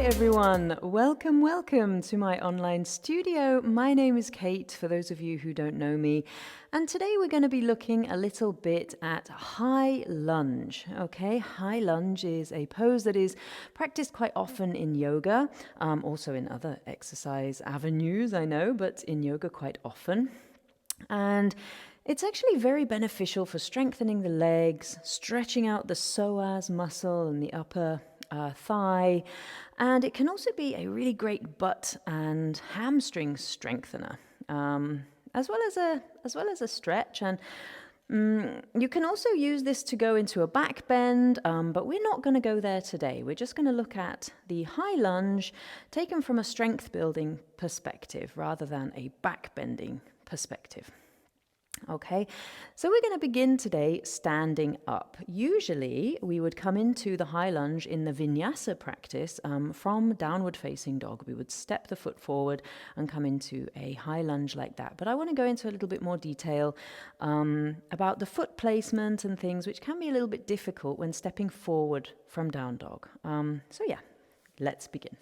everyone, welcome to my online studio. My name is Kate, for those of you who don't know me, and today we're going to be looking a little bit at high lunge. Okay, high lunge is a pose that is practiced quite often in yoga, also in other exercise avenues, I know, but in yoga quite often. And it's actually very beneficial for strengthening the legs, stretching out the psoas muscle and the upper thigh, and it can also be a really great butt and hamstring strengthener, as well as a stretch. And you can also use this to go into a back bend, but we're not going to go there today. We're just going to look at the high lunge taken from a strength building perspective rather than a back bending perspective. Okay, so we're going to begin today standing up. Usually we would come into the high lunge in the vinyasa practice from downward facing dog. We would step the foot forward and come into a high lunge like that. But I want to go into a little bit more detail about the foot placement and things which can be a little bit difficult when stepping forward from down dog. So yeah, let's begin.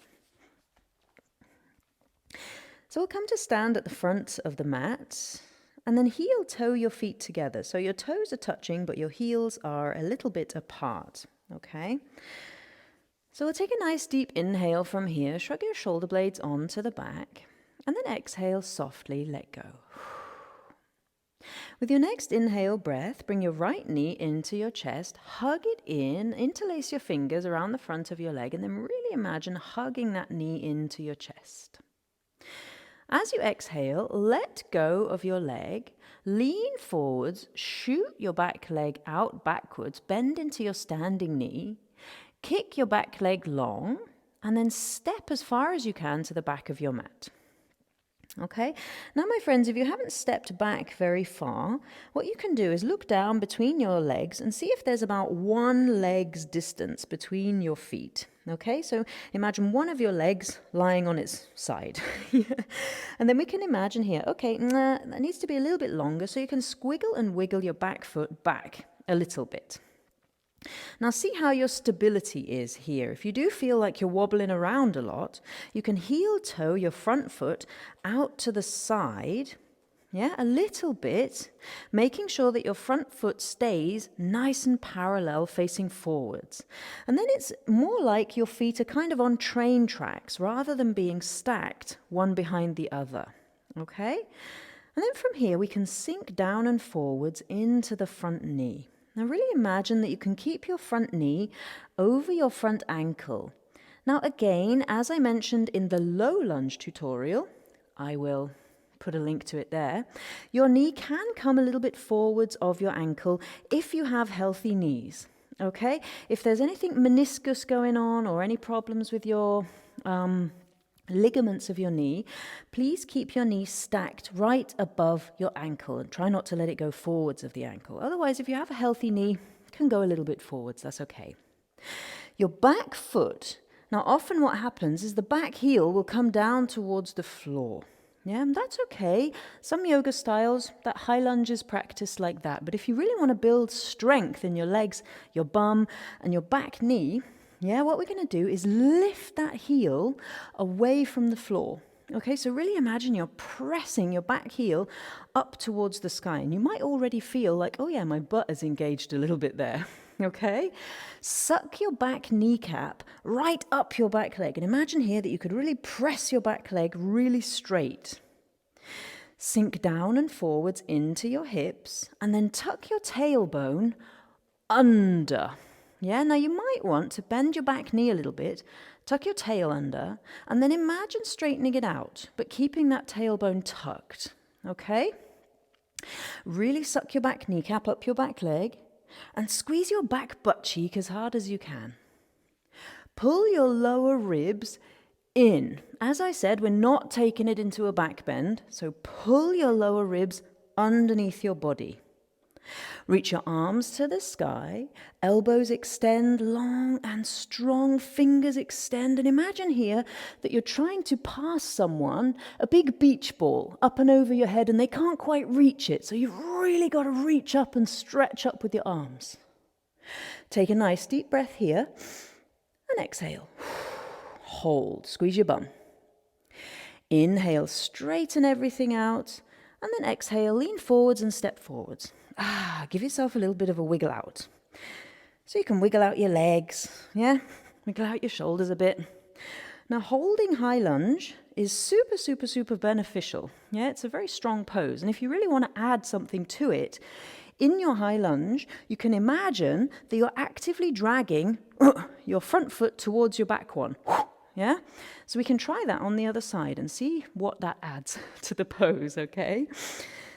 So we'll come to stand at the front of the mat. And then heel toe your feet together. So your toes are touching, but your heels are a little bit apart, okay? So we'll take a nice deep inhale from here. Shrug your shoulder blades onto the back. And then exhale, softly let go. With your next inhale breath, bring your right knee into your chest. Hug it in, interlace your fingers around the front of your leg, and then really imagine hugging that knee into your chest. As you exhale, let go of your leg, lean forwards, shoot your back leg out backwards, bend into your standing knee, kick your back leg long, and then step as far as you can to the back of your mat. Okay, now my friends, if you haven't stepped back very far, what you can do is look down between your legs and see if there's about one leg's distance between your feet. Okay, so imagine one of your legs lying on its side. And then we can imagine here, okay, that needs to be a little bit longer, so you can squiggle and wiggle your back foot back a little bit. Now see how your stability is here. If you do feel like you're wobbling around a lot, you can heel toe your front foot out to the side, a little bit, making sure that your front foot stays nice and parallel facing forwards. And then it's more like your feet are kind of on train tracks rather than being stacked one behind the other, okay? And then from here we can sink down and forwards into the front knee. Now really imagine that you can keep your front knee over your front ankle. Now again, as I mentioned in the low lunge tutorial, I will put a link to it there, your knee can come a little bit forwards of your ankle if you have healthy knees, okay? If there's anything meniscus going on or any problems with your ligaments of your knee, please keep your knee stacked right above your ankle and try not to let it go forwards of the ankle. Otherwise, if you have a healthy knee, it can go a little bit forwards, that's okay. Your back foot, now often what happens is the back heel will come down towards the floor. Yeah, and that's okay. Some yoga styles, that high lunge is practiced like that. But if you really want to build strength in your legs, your bum, and your back knee, what we're going to do is lift that heel away from the floor. Okay, so really imagine you're pressing your back heel up towards the sky. And you might already feel like, oh yeah, my butt is engaged a little bit there. Okay, suck your back kneecap right up your back leg. And imagine here that you could really press your back leg really straight. Sink down and forwards into your hips and then tuck your tailbone under. Now you might want to bend your back knee a little bit, tuck your tail under, and then imagine straightening it out, but keeping that tailbone tucked, okay? Really suck your back kneecap up your back leg and squeeze your back butt cheek as hard as you can. Pull your lower ribs in. As I said, we're not taking it into a back bend, so pull your lower ribs underneath your body. Reach your arms to the sky, elbows extend long and strong, fingers extend, and imagine here that you're trying to pass someone a big beach ball up and over your head and they can't quite reach it, so you've really got to reach up and stretch up with your arms. Take a nice deep breath here and exhale. hold. Squeeze your bum. Inhale, straighten everything out. And then exhale, lean forwards and step forwards. Give yourself a little bit of a wiggle out. So you can wiggle out your legs, yeah? Wiggle out your shoulders a bit. Now, holding high lunge is super, super, super beneficial. Yeah, it's a very strong pose. And if you really want to add something to it, in your high lunge, you can imagine that you're actively dragging your front foot towards your back one. Yeah? So we can try that on the other side and see what that adds to the pose, okay?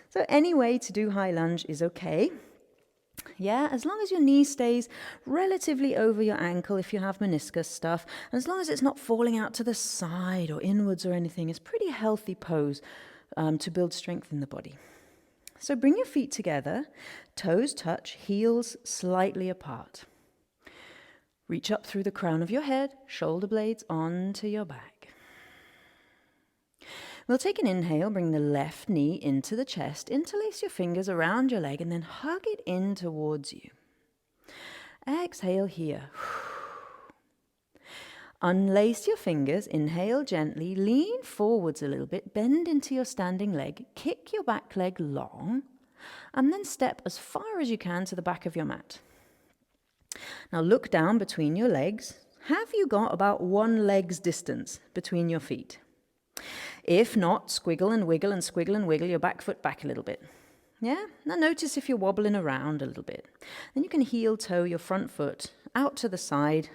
So any way to do high lunge is okay. Yeah, as long as your knee stays relatively over your ankle if you have meniscus stuff, and as long as it's not falling out to the side or inwards or anything, it's a pretty healthy pose to build strength in the body. So bring your feet together, toes touch, heels slightly apart. Reach up through the crown of your head, shoulder blades onto your back. We'll take an inhale, bring the left knee into the chest, interlace your fingers around your leg, and then hug it in towards you. Exhale here. Unlace your fingers, inhale gently, lean forwards a little bit, bend into your standing leg, kick your back leg long, and then step as far as you can to the back of your mat. Now look down between your legs. Have you got about one leg's distance between your feet? If not, squiggle and wiggle and squiggle and wiggle your back foot back a little bit. Yeah? Now notice if you're wobbling around a little bit. Then you can heel toe your front foot out to the side.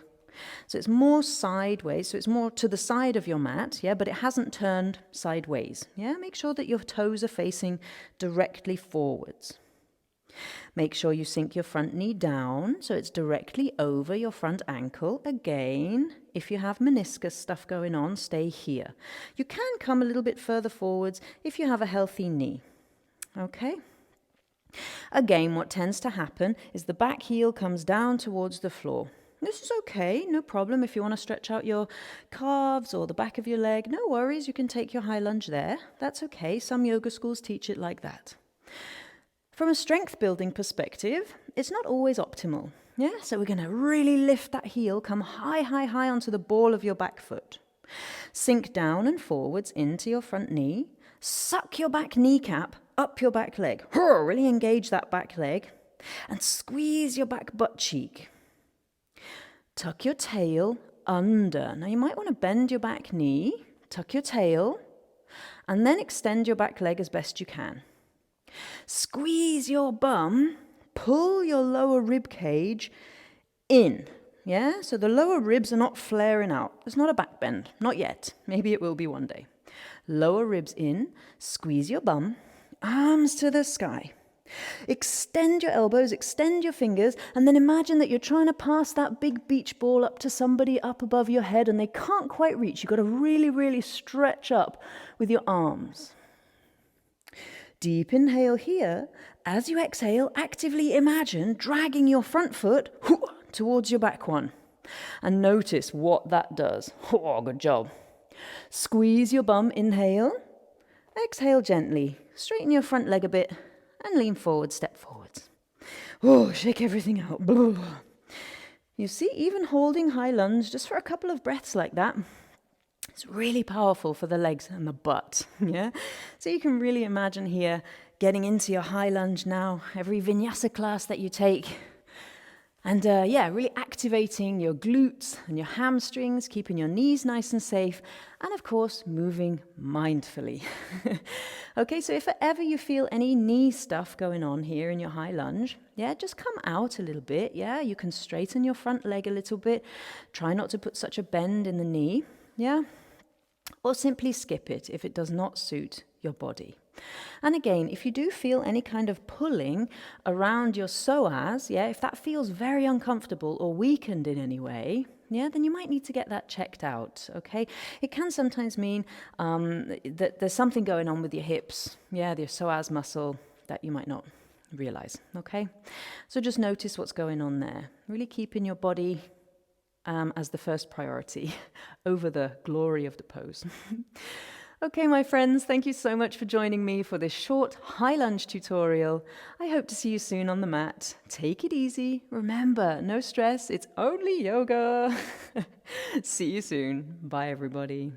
So it's more sideways, so it's more to the side of your mat, yeah, but it hasn't turned sideways. Yeah? Make sure that your toes are facing directly forwards. Make sure you sink your front knee down so it's directly over your front ankle. Again, if you have meniscus stuff going on, stay here. You can come a little bit further forwards if you have a healthy knee. Okay? Again, what tends to happen is the back heel comes down towards the floor. This is okay, no problem. If you want to stretch out your calves or the back of your leg, no worries, you can take your high lunge there. That's okay. Some yoga schools teach it like that. From a strength building perspective, it's not always optimal. Yeah, so we're going to really lift that heel, come high, high, high onto the ball of your back foot. Sink down and forwards into your front knee. Suck your back kneecap up your back leg. Really engage that back leg. And squeeze your back butt cheek. Tuck your tail under. Now you might want to bend your back knee, tuck your tail, and then extend your back leg as best you can. Squeeze your bum, pull your lower rib cage in, yeah? So the lower ribs are not flaring out. It's not a back bend, not yet. Maybe it will be one day. Lower ribs in, squeeze your bum, arms to the sky. Extend your elbows, extend your fingers, and then imagine that you're trying to pass that big beach ball up to somebody up above your head and they can't quite reach. You've got to really, really stretch up with your arms. Deep inhale here. As you exhale, actively imagine dragging your front foot towards your back one. And notice what that does. Oh, good job. Squeeze your bum, inhale. Exhale gently. Straighten your front leg a bit and lean forward, step forwards. Oh, shake everything out. You see, even holding high lunge just for a couple of breaths like that, it's really powerful for the legs and the butt, yeah? So you can really imagine here getting into your high lunge now, every vinyasa class that you take. And really activating your glutes and your hamstrings, keeping your knees nice and safe, and of course, moving mindfully. Okay, so if ever you feel any knee stuff going on here in your high lunge, yeah, just come out a little bit, yeah? You can straighten your front leg a little bit. Try not to put such a bend in the knee, yeah? Or simply skip it if it does not suit your body. And again, if you do feel any kind of pulling around your psoas, yeah, if that feels very uncomfortable or weakened in any way, yeah, then you might need to get that checked out, okay? It can sometimes mean that there's something going on with your hips, yeah, your psoas muscle that you might not realize, okay? So just notice what's going on there. Really keeping your body as the first priority over the glory of the pose. Okay, my friends, thank you so much for joining me for this short high lunge tutorial. I hope to see you soon on the mat. Take it easy. Remember, no stress, it's only yoga. See you soon. Bye, everybody.